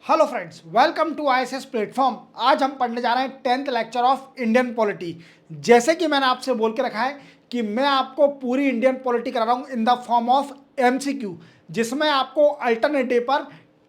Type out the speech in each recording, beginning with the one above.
Hello friends, welcome to ISS platform. आज हम पढ़ने जा रहे हैं 10th lecture of Indian polity. जैसे कि मैंने आपसे बोल के रखा है कि मैं आपको पूरी इंडियन पॉलिटी करा रहा हूँ in the form of MCQ, जिसमें आपको अल्टरनेट डे पर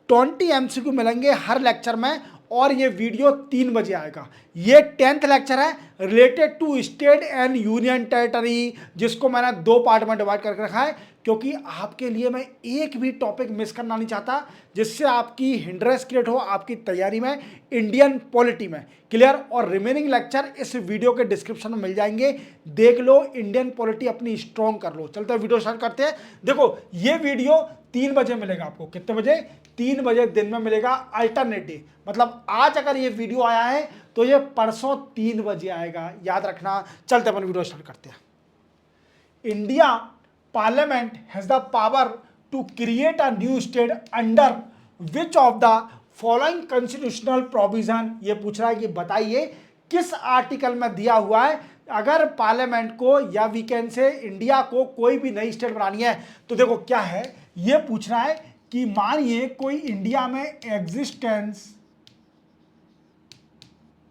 20 एमसीक्यू मिलेंगे हर लेक्चर में। और ये वीडियो 3 बजे आएगा। ये 10th लेक्चर है related to state and union territory, जिसको मैंने 2 पार्ट में डिवाइड करके रखा है, क्योंकि आपके लिए मैं एक भी टॉपिक मिस करना नहीं चाहता जिससे आपकी हिंड्रेंस क्रिएट हो आपकी तैयारी में इंडियन पॉलिटी में। क्लियर? और रिमेनिंग लेक्चर इस वीडियो के डिस्क्रिप्शन में मिल जाएंगे, देख लो, इंडियन पॉलिटी अपनी स्ट्रॉन्ग कर लो। चलते हैं वीडियो स्टार्ट करते हैं। देखो, ये वीडियो 3 बजे मिलेगा आपको। कितने बजे? 3 बजे दिन में मिलेगा अल्टरनेट डे। मतलब आज अगर ये वीडियो आया है तो ये परसों 3 बजे आएगा, याद रखना। चलते अपन वीडियो स्टार्ट करते हैं। India parliament has the power to create a new state under which of the following constitutional provision. ये पूछ रहा है कि बताइए किस आर्टिकल में दिया हुआ है अगर पार्लियामेंट को या वीकेंड से इंडिया को कोई भी नई स्टेट बनानी है। तो देखो क्या है, ये पूछ रहा है कि मानिए कोई इंडिया में एग्जिस्टेंस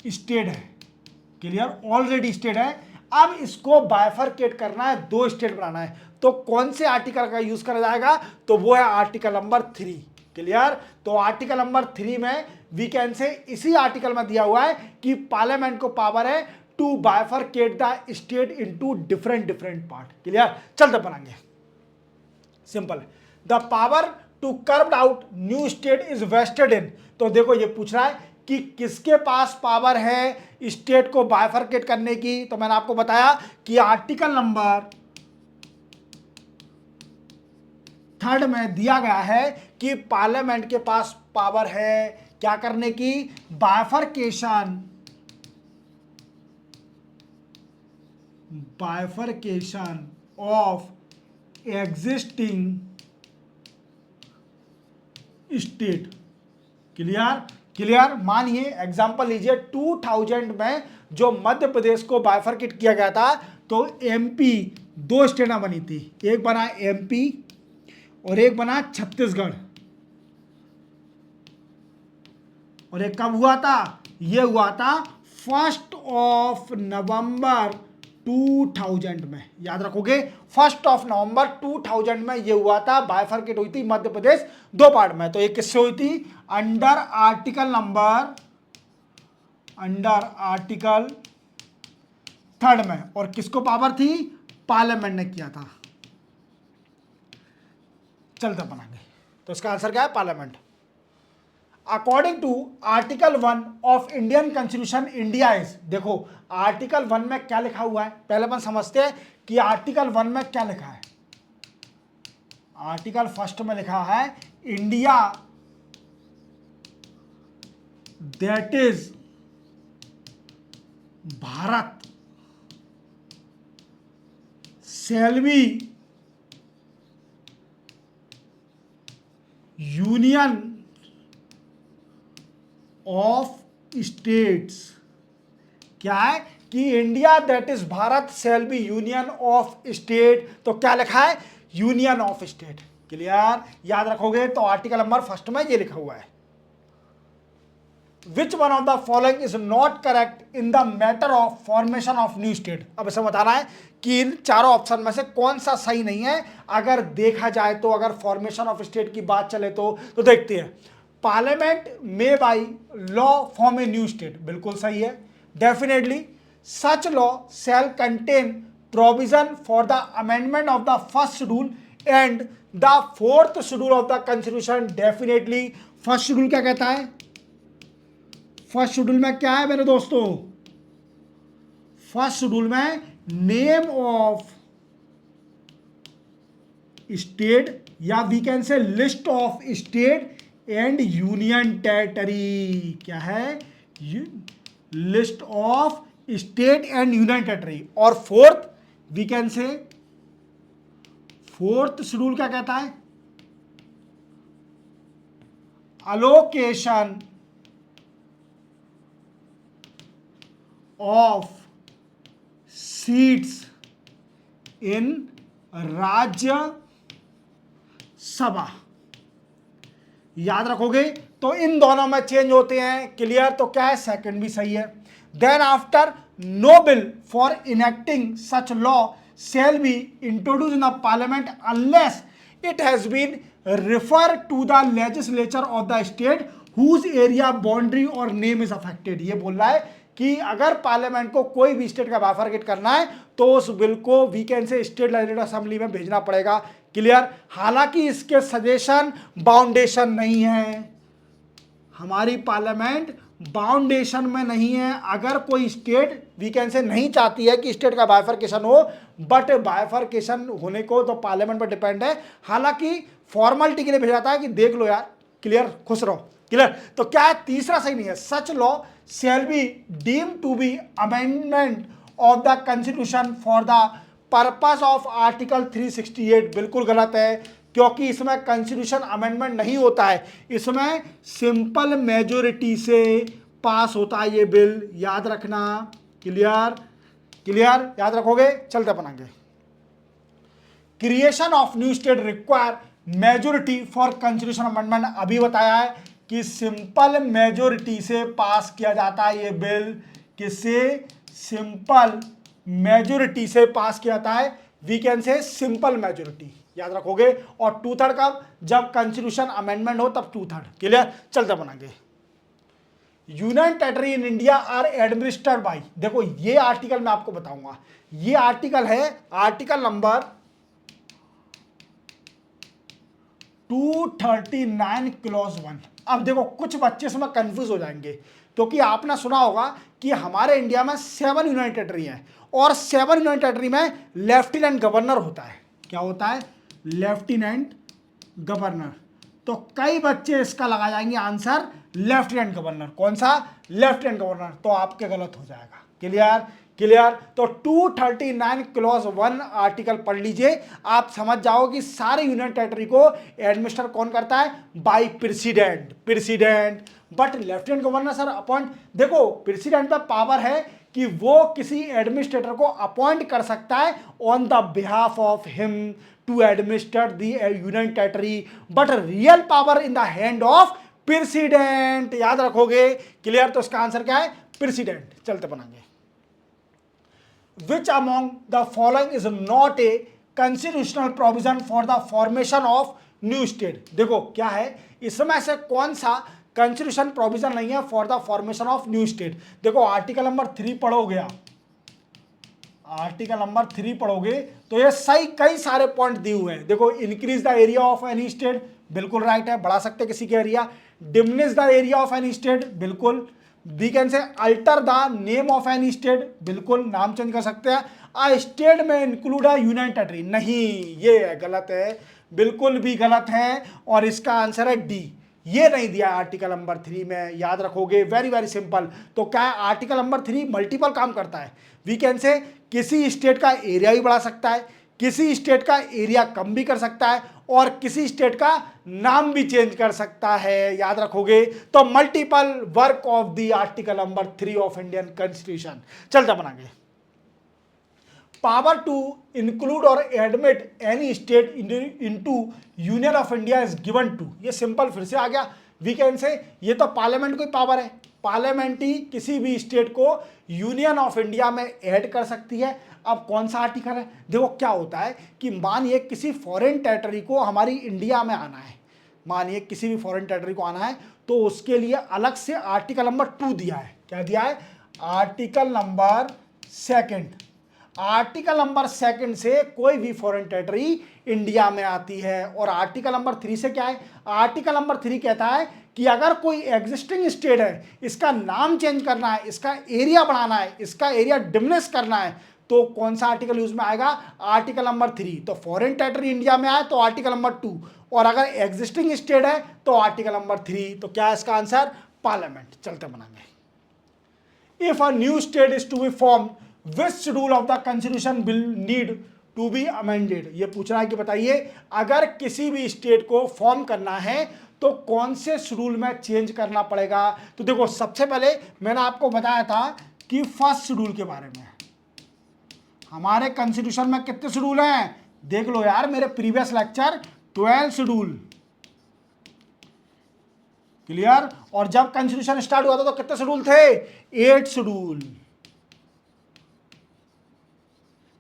स्टेट है, क्लियर, ऑलरेडी स्टेट है, अब इसको बाइफरकेट करना है, 2 स्टेट बनाना है। तो कौन से आर्टिकल का यूज करा जाएगा? तो वो है आर्टिकल नंबर 3। क्लियर? तो आर्टिकल नंबर 3 में वी कैन से इसी आर्टिकल में दिया हुआ है कि पार्लियामेंट को पावर है to bifurcate the state into different part. Clear? चलते बनाएंगे, सिंपल है। The power to carve out new state is vested in. तो देखो ये पूछ रहा है कि किसके पास पावर है स्टेट को बाइफरकेट करने की। तो मैंने आपको बताया कि आर्टिकल नंबर 3 में दिया गया है कि पार्लियामेंट के पास पावर है क्या करने की? Bifurcation of existing state. Clear? मानिए एग्जांपल लीजिए, 2000 में जो मध्य प्रदेश को बाइफरकेट किया गया था तो एमपी 2 स्टेट बनी थी, एक बना एमपी और एक बना छत्तीसगढ़। और एक कब हुआ था? ये हुआ था 1 नवंबर 2000 में। याद रखोगे, 1 नवंबर 2000 में ये हुआ था, बाइफरकेट हुई थी मध्य प्रदेश 2 पार्ट में। तो ये किससे हुई थी? अंडर आर्टिकल 3 में। और किसको पावर थी? पार्लियामेंट ने किया था। चलते बनाएंगे। तो इसका आंसर क्या है? Parliament. According to article 1 of Indian constitution India is. देखो आर्टिकल 1 में क्या लिखा हुआ है, पहले अपन समझते हैं कि आर्टिकल 1 में क्या लिखा है। आर्टिकल 1 में लिखा है India that is Bharat shall be union of states. क्या है कि India that is Bharat shall be union of state. तो क्या लिखा है? Union of state. क्लियर? याद रखोगे तो आर्टिकल नंबर 1 में ये लिखा हुआ है। Which one of the following is not correct in the matter of formation of new state. अब इसे बताना है कि इन चारों ऑप्शन में से कौन सा सही नहीं है अगर देखा जाए तो, अगर फॉर्मेशन ऑफ स्टेट की बात चले तो देखते हैं। Parliament may by law form a new state, बिल्कुल सही है, definitely. Such law shall contain provision for the amendment of the first schedule and the 4th schedule of the constitution, definitely. First schedule क्या कहता है? First schedule में क्या है मेरे दोस्तों? फर्स्ट शेड्यूल में नेम ऑफ स्टेट या we can say list of state and union territory. क्या है? List of state and union territory. और 4th वी कैन से 4th शेड्यूल क्या कहता है? अलोकेशन ऑफ सीट्स इन राज्य सभा। याद रखोगे। तो इन दोनों में चेंज होते हैं, क्लियर। तो क्या है, सेकंड भी सही है। Then after no bill for enacting such law shall be introduced in the parliament unless it has been referred to the legislature of the state whose area boundary or name is affected। ये बोल रहा है कि अगर parliament को कोई भी state का बाइफरकेट करना है तो उस बिल को वीकेंड से स्टेट लेजिस्लेटिव असेंबली में भेजना पड़ेगा, क्लियर। हालांकि इसके सजेशन बाउंडेशन नहीं है, हमारी पार्लियामेंट बाउंडेशन में नहीं है। अगर कोई स्टेट वीकेंड से नहीं चाहती है कि स्टेट का बाइफरकेशन हो, बट बाइफरकेशन होने को तो पार्लियामेंट पर डिपेंड है। हालांकि फॉर्मेलिटी के लिए भेजा जाता है कि देख लो यार, क्लियर, खुश रहो, क्लियर। तो क्या है, तीसरा सही नहीं है। Such law shall be deem to be amendment of the constitution for the purpose of article 368, बिल्कुल गलत है, क्योंकि इसमें कॉन्स्टिट्यूशन अमेंडमेंट नहीं होता है, इसमें सिंपल मेजोरिटी से पास होता है ये बिल, याद रखना, क्लियर, क्लियर, याद रखोगे। चलते अपन आगे। Creation of new state require majority for constitution amendment, अभी बताया है कि सिंपल मेजोरिटी से पास किया जाता है ये बिल, किससे, सिंपल मेजोरिटी से पास किया जाता है, वीकेंड से सिंपल मेजोरिटी, याद रखोगे। और 2/3 कब, जब कॉन्स्टिट्यूशन अमेंडमेंट हो तब 2/3, क्लियर। चलते बनाएंगे। Union territory in India are administered by, देखो ये आर्टिकल मैं आपको बताऊंगा, ये आर्टिकल है आर्टिकल नंबर 239 क्लॉज 1। अब देखो कुछ बच्चे इसमें कंफ्यूज हो जाएंगे, क्योंकि आपने सुना होगा कि हमारे इंडिया में 7 यूनियन टेरिटरी हैं और 7 यूनियन टेरिटरी में लेफ्टिनेंट गवर्नर होता है। क्या होता है, लेफ्टिनेंट गवर्नर। तो कई बच्चे इसका लगा जाएंगे आंसर लेफ्टिनेंट गवर्नर, कौन सा, लेफ्टिनेंट गवर्नर, तो आपके गलत हो जाएगा, क्लियर, क्लियर। तो 239 क्लॉज 1 आर्टिकल पढ़ लीजिए, आप समझ जाओ कि सारे यूनियन टेरिटरी को एडमिनिस्टर कौन करता है, by president, president. But lieutenant governor sir appoint, देखो प्रेसिडेंट पे पावर है कि वो किसी एडमिनिस्ट्रेटर को अपॉइंट कर सकता है on the behalf of him to administer the union territory, but real power in the hand of president, याद रखोगे, क्लियर। तो इसका आंसर क्या है, प्रेसिडेंट। चलते बनाएंगे। Which among the following is not a constitutional provision for the formation of new state? देखो क्या है, इसमें से कौन सा कॉन्स्टिट्यूशन प्रोविजन नहीं है for the formation of new state. देखो आर्टिकल नंबर 3 पढ़ोगे आप, आर्टिकल नंबर 3 पढ़ोगे तो ये सही कई सारे पॉइंट दिए हुए हैं। देखो increase the area of any state, बिल्कुल राइट है, बढ़ा सकते किसी का एरिया। Diminish the area of any state, बिल्कुल। We can say alter the name of any state, बिल्कुल, नाम चेंज कर सकते हैं। आ स्टेट में इंक्लूड अ यूनियन टेरिटरी, नहीं, ये गलत है, बिल्कुल भी गलत है, और इसका आंसर है डी, ये नहीं दिया आर्टिकल नंबर 3 में, याद रखोगे, वेरी वेरी सिंपल। तो क्या है, आर्टिकल नंबर 3 मल्टीपल काम करता है, वी कैन से किसी स्टेट का एरिया भी बढ़ा सकता है, किसी स्टेट का एरिया कम भी कर सकता है, और किसी स्टेट का नाम भी चेंज कर सकता है, याद रखोगे। तो multiple work of the article number 3 of Indian constitution. चलता बनाएंगे। पावर टू इंक्लूड और admit any state into union of India is given to, ये सिंपल फिर से आ गया, वी कैन से ये तो पार्लियामेंट को पावर है, पार्लियामेंट ही किसी भी स्टेट को यूनियन ऑफ इंडिया में ऐड कर सकती है। अब कौन सा आर्टिकल है, देखो क्या होता है कि मानिए किसी फॉरेन टेरिटरी को हमारी इंडिया में आना है, मानिए किसी भी फॉरेन टेरिटरी को आना है, तो उसके लिए अलग से आर्टिकल नंबर 2 दिया है। क्या दिया है, आर्टिकल नंबर 2। आर्टिकल नंबर 2 से कोई भी फॉरेन टेरिटरी इंडिया में आती है। और आर्टिकल नंबर 3 से क्या है, आर्टिकल नंबर 3 कहता है कि अगर कोई एग्जिस्टिंग स्टेट है, इसका नाम चेंज करना है, इसका एरिया बढ़ाना है, इसका एरिया डिमिनिश करना है, तो कौन सा आर्टिकल यूज में आएगा, आर्टिकल नंबर 3। तो फॉरेन टेरिटरी इंडिया में आए तो आर्टिकल नंबर 2, और अगर एग्जिस्टिंग स्टेट है तो आर्टिकल नंबर 3। तो क्या है इसका आंसर, पार्लियामेंट। चलते बनाएंगे। If a new state is to be form which schedule of the constitution will need to be amended, ये पूछ रहा है कि बताइए अगर किसी भी स्टेट को फॉर्म करना है तो कौन से शेड्यूल में चेंज करना पड़ेगा। तो देखो सबसे पहले मैंने आपको बताया था कि फर्स्ट शेड्यूल के बारे में, हमारे कॉन्स्टिट्यूशन में कितने शेड्यूल हैं, देख लो यार मेरे प्रीवियस लेक्चर, 12 शेड्यूल, क्लियर। और जब कॉन्स्टिट्यूशन स्टार्ट हुआ था तो कितने शेड्यूल थे? 8 शेड्यूल।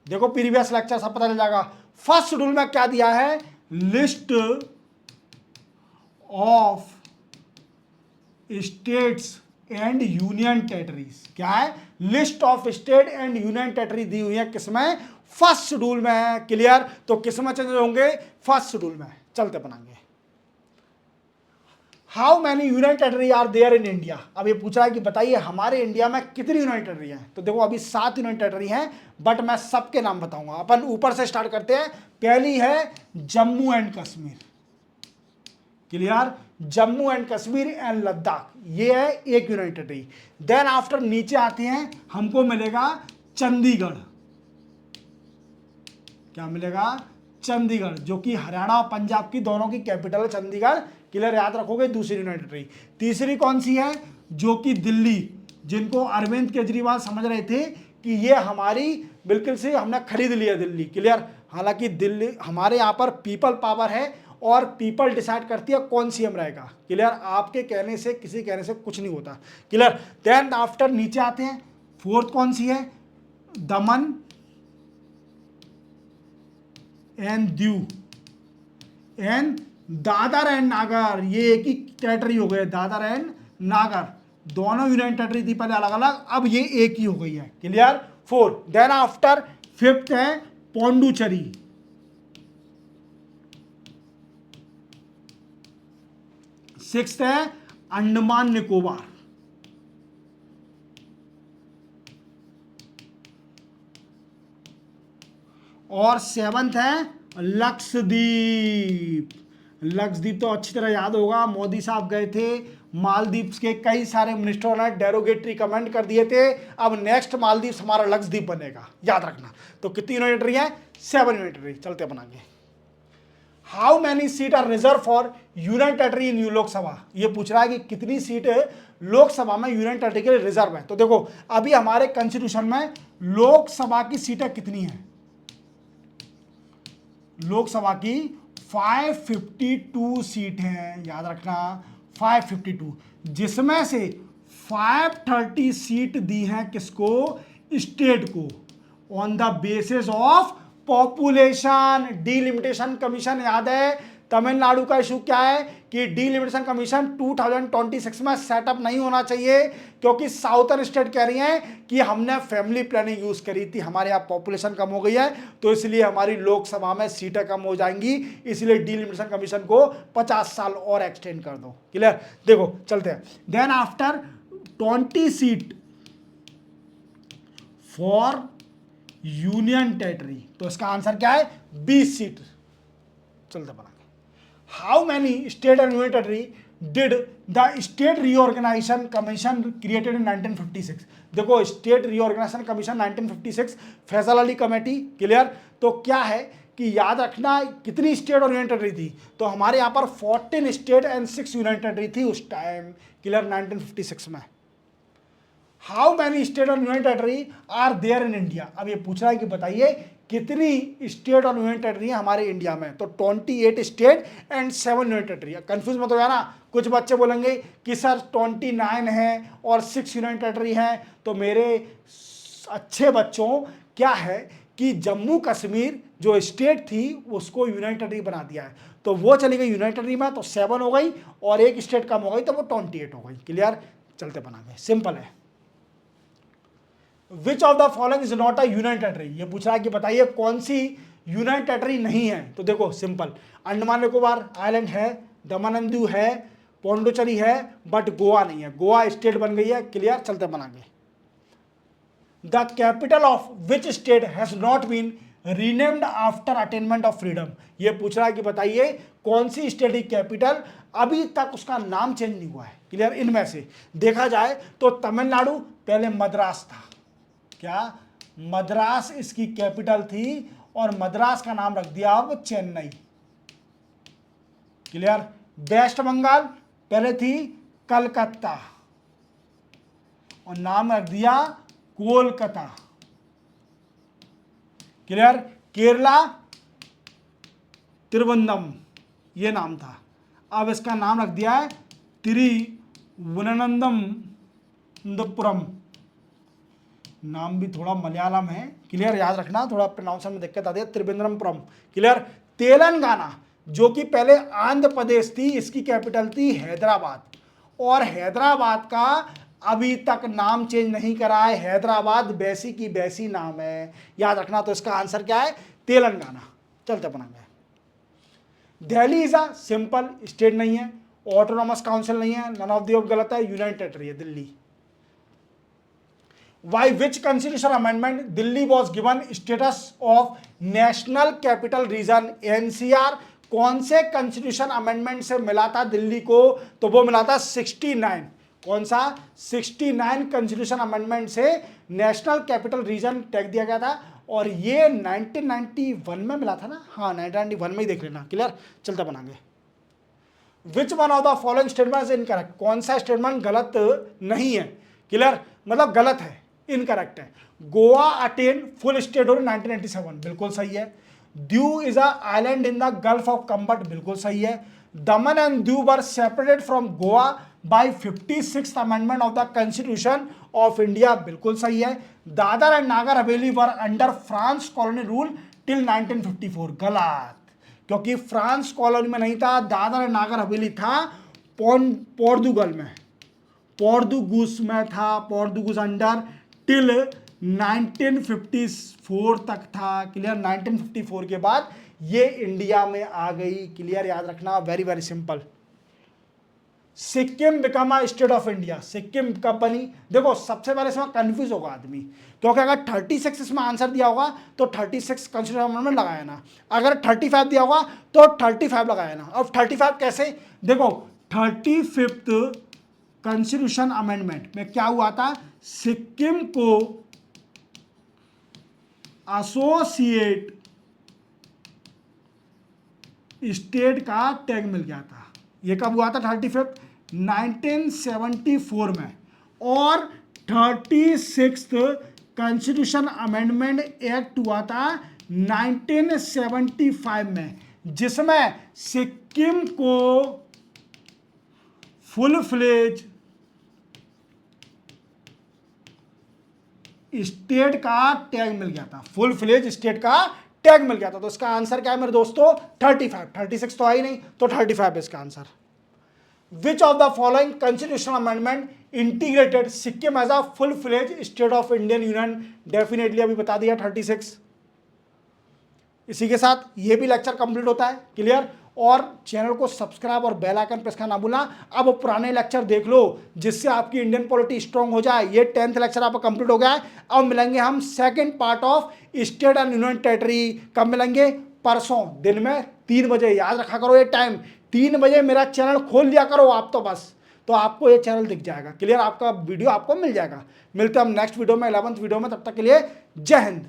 देखो प्रीवियस लेक्चर सब पता चल जाएगा। फर्स्ट शेड्यूल में क्या दिया है? List of states and union territories. क्या है? List of state and union territory दी हुई है किसमें? फर्स्ट शेड्यूल में है। क्लियर। तो किसमें चेंज होंगे? फर्स्ट शेड्यूल में। चलते बनाएंगे। How many union territory are there in India. अब ये पूछ रहा है कि बताइए हमारे इंडिया में कितनी यूनियन टेरिटरी हैं। तो देखो अभी 7 यूनियन टेरिटरी हैं, बट मैं सबके नाम बताऊंगा। अपन ऊपर से स्टार्ट करते हैं। पहली है Jammu and Kashmir. Clear. Jammu and Kashmir and Ladakh, ये है एक यूनियन टेरिटरी। देन आफ्टर नीचे आते हैं, हमको मिलेगा चंडीगढ़। क्या मिलेगा? चंडीगढ़, जो कि हरियाणा और पंजाब की दोनों की कैपिटल है चंडीगढ़। क्लियर, याद रखोगे। दूसरी यूनियन टेरिटरी। तीसरी कौन सी है? जो कि दिल्ली, जिनको अरविंद केजरीवाल समझ रहे थे कि ये हमारी बिल्कुल से हमने खरीद लिया दिल्ली। क्लियर। हालांकि दिल्ली हमारे यहाँ पर पीपल पावर है और पीपल डिसाइड करती है कौन सीएम रहेगा। क्लियर। आपके कहने से, किसी कहने से कुछ नहीं होता। क्लियर। देन आफ्टर नीचे आते हैं, फोर्थ कौन सी है? Daman and Diu and Dadar and नागर। ये एक ही टेरिटरी हो गए, दादर एंड नागर। दोनों यूनियन टेरिटरी थी पहले अलग अलग, अब ये एक ही हो गई है। क्लियर। 4। देन आफ्टर फिफ्थ है पौंडुचेरी। सिक्स्थ है अंडमान निकोबार। और 7th है लक्षद्वीप। लक्षद्वीप तो अच्छी तरह याद होगा, मोदी साहब गए थे, मालदीव्स के कई सारे मिनिस्टरों ने डेरोगेटरी कमेंट कर दिए थे। अब नेक्स्ट मालदीव्स हमारा लक्षद्वीप बनेगा, याद रखना। तो कितनी यूनियन टेरिटरी है? 7 यूनियन टेरिटरी। चलते बनाएंगे। How many seat are reserve for union territory in Lok Sabha. ये पूछ रहा है कि कितनी सीट लोकसभा में यूनियन टेरिटरी के लिए रिजर्व है। तो देखो अभी हमारे कॉन्स्टिट्यूशन में लोकसभा की सीटें कितनी हैं? लोकसभा की 552 सीट हैं, याद रखना 552, जिसमें से 530 सीट दी हैं किसको? स्टेट को, on the basis of population. Delimitation commission, याद है तमिलनाडु का इशू क्या है कि डीलिमिटेशन कमीशन 2026 में सेटअप नहीं होना चाहिए, क्योंकि साउथर्न स्टेट कह रही हैं कि हमने फैमिली प्लानिंग यूज करी थी, हमारे यहाँ पॉपुलेशन कम हो गई है, तो इसलिए हमारी लोकसभा में सीटें कम हो जाएंगी, इसलिए डीलिमिटेशन कमीशन को 50 साल और एक्सटेंड कर दो। क्लियर। देखो चलते हैं। Then after 20 seat for union territory, तो इसका आंसर क्या है? 20 सीट। चलते बना। How many state and union territory did the state reorganisation commission created in 1956। देखो state reorganisation commission 1956, Fazal Ali committee. Clear. तो क्या है कि याद रखना कितनी स्टेट और यूनियन टेरिटरी थी, तो हमारे यहाँ पर 14 स्टेट एंड 6 यूनियन टेरिटरी थी उस टाइम। क्लियर। 1956 में। हाउ मैनी स्टेट और union territory are there in India. अब ये पूछ रहा है कि बताइए कितनी स्टेट और यूनियन टेरिटरी है हमारे इंडिया में। तो 28 state and 7 union territory. Confuse मत हो जाना, कुछ बच्चे बोलेंगे कि सर 29 है और 6 यूनियन टेरिटरी हैं। तो मेरे अच्छे बच्चों, क्या है कि जम्मू कश्मीर जो स्टेट थी उसको यूनियन टेरिटरी बना दिया है, तो वो चली गई यूनियन टेरिटरी में, तो 7 हो गई और एक स्टेट कम हो गई, तो वो 28 हो गई। क्लियर। चलते बना गए, सिंपल है। विच of the following is not a union territory. ये पूछ रहा है कि बताइए कौन सी यूनियन टेरिटरी नहीं है। तो देखो सिंपल, अंडमान निकोबार आइलैंड है, दमन एंड दीव है, पौंडुचेरी है, बट गोवा नहीं है। गोवा स्टेट बन गई है। क्लियर। चलते बनाएंगे। The capital of which state has not been renamed after attainment of freedom. ये पूछ रहा है कि बताइए कौन सी स्टेट की कैपिटल अभी तक उसका नाम चेंज नहीं हुआ है। क्लियर। इनमें से देखा जाए तो तमिलनाडु पहले मद्रास था। क्या? मद्रास इसकी कैपिटल थी और मद्रास का नाम रख दिया अब चेन्नई। क्लियर। वेस्ट बंगाल पहले थी कलकत्ता और नाम रख दिया कोलकाता। क्लियर। केरला त्रिवंदम ये नाम था, अब इसका नाम रख दिया है तिरुवनंतपुरम, नाम भी थोड़ा मलयालम है, क्लियर, याद रखना, थोड़ा प्रोनाउंसिएशन में दिक्कत आती है, त्रिवेंद्रमपुरम, क्लियर। तेलंगाना जो कि पहले आंध्र प्रदेश थी, इसकी कैपिटल थी हैदराबाद, और हैदराबाद का अभी तक नाम चेंज नहीं करा है, हैदराबाद वैसी की वैसी नाम है, याद रखना। तो इसका आंसर क्या है? तेलंगाना। चलते अपन आगे। Delhi is a simple state नहीं है, ऑटोनॉमस काउंसिल नहीं है, नन ऑफ दी ऑफ गलत है, यूनियन टेरिटरी है Delhi. By which constitution amendment Delhi was given status of national capital region NCR? कौन से कॉन्स्टिट्यूशन अमेंडमेंट से मिला था दिल्ली को? तो वो मिला था 69। कौन सा? 69 कॉन्स्टिट्यूशन अमेंडमेंट से नेशनल कैपिटल रीजन टैग दिया गया था, और ये 1991 में मिला था ना? हाँ, 1991 में ही देख लेना, क्लियर। चलते बनाएंगे। Which one of the following statement is incorrect? कौन सा स्टेटमेंट गलत नहीं है? क्लियर, मतलब गलत है, इनकरेक्ट है। गोवा अटेन फुल स्टेट होने 1997, बिल्कुल सही है। Diu is a island in the gulf of Khambhat, बिल्कुल सही है। Daman and Diu were separated from Goa by 56th amendment of the constitution of India, बिल्कुल सही है। Dadra and Nagar Haveli were under France colony rule till 1954, गलत, क्योंकि फ्रांस कॉलोनी में नहीं था, दादर एंड नागर हवेली था पोर्तुगल में, पोर्तुगूज में था, पोर्तुगूज अंडर टिल 1954 तक था, क्लियर। 1954 के बाद ये इंडिया में आ गई, क्लियर, याद रखना, very very simple. Sikkim become a state of India, Sikkim कब बनी? देखो सबसे पहले इसमें कंफ्यूज होगा आदमी, क्योंकि अगर 36 इसमें आंसर दिया होगा तो 36 कॉन्स्टिट्यूशन अमेंडमेंट लगाया ना, अगर 35 दिया होगा तो 35 लगाया ना। अब 35 कैसे? देखो 35th कॉन्स्टिट्यूशन अमेंडमेंट में क्या हुआ था? सिक्किम को एसोसिएट स्टेट का टैग मिल गया था। ये कब हुआ था? 35 1974 में। और 36th कॉन्स्टिट्यूशन अमेंडमेंट एक्ट हुआ था 1975 में, जिसमें सिक्किम को फुल फ्लेज स्टेट का टैग मिल गया था, फुल फ्लेज स्टेट का टैग मिल गया था। तो इसका आंसर क्या है मेरे दोस्तों? 35। 36 तो आई नहीं, तो 35 है इसका answer. Which of the following constitutional amendment integrated Sikkim as a full fledge state of Indian union? Definitely अभी बता दिया 36। इसी के साथ ये भी लेक्चर कंप्लीट होता है, क्लियर। और चैनल को सब्सक्राइब और बेल आइकन प्रेस करना ना भूलना। अब पुराने लेक्चर देख लो, जिससे आपकी इंडियन पॉलिटी स्ट्रांग हो जाए। ये 10th लेक्चर आपका कंप्लीट हो गया है। अब मिलेंगे हम second part of state and union territory. कब मिलेंगे? परसों दिन में 3 बजे। याद रखा करो ये टाइम, 3 बजे मेरा चैनल खोल लिया करो आप, तो बस, तो आपको ये चैनल दिख जाएगा, क्लियर। आपका वीडियो आपको मिल जाएगा। मिलते हैं हम नेक्स्ट वीडियो में, 11th वीडियो में। तब तक के लिए जय हिंद।